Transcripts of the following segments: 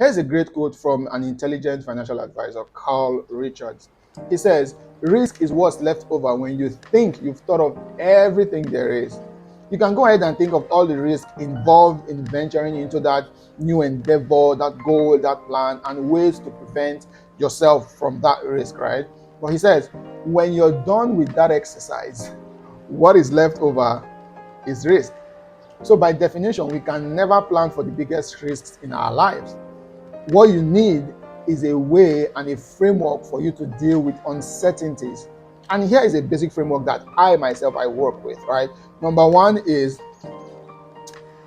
Here's a great quote from an intelligent financial advisor, Carl Richards. He says, risk is what's left over when you think you've thought of everything there is. You can go ahead and think of all the risk involved in venturing into that new endeavor, that goal, that plan, and ways to prevent yourself from that risk, right? But he says, when you're done with that exercise, what is left over is risk. So, by definition, we can never plan for the biggest risks in our lives. What you need is a way and a framework for you to deal with uncertainties. And here is a basic framework that I myself I work with, right? Number one is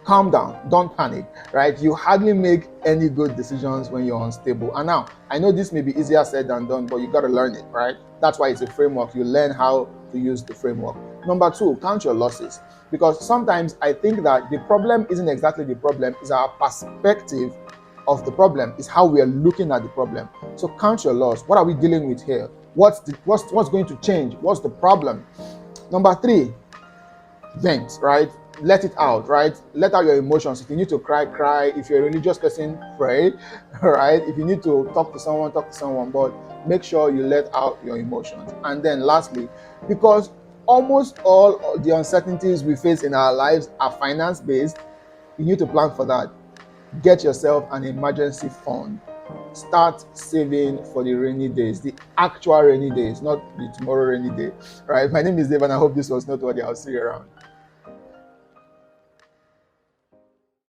calm down, don't panic, right? You hardly make any good decisions when you're unstable. And now, I know this may be easier said than done, but you got to learn it, right? That's why it's a framework. You learn how to use the framework. Number two, count your losses. Because sometimes I think that the problem isn't exactly the problem, it's our perspective of the problem, is how we are looking at the problem. So count your loss. What are we dealing with here? What's going to change? What's the problem? Number three, vent, right? Let it out, right? Let out your emotions. If you need to cry, cry. If you're a religious person, pray, right? If you need to talk to someone, talk to someone, but make sure you let out your emotions. And then lastly, because almost all the uncertainties we face in our lives are finance based, you need to plan for that. Get yourself an emergency fund. Start saving for the rainy days, the actual rainy days, not the tomorrow rainy day, right? My name is Dave and I hope this was noteworthy. I'll see you around.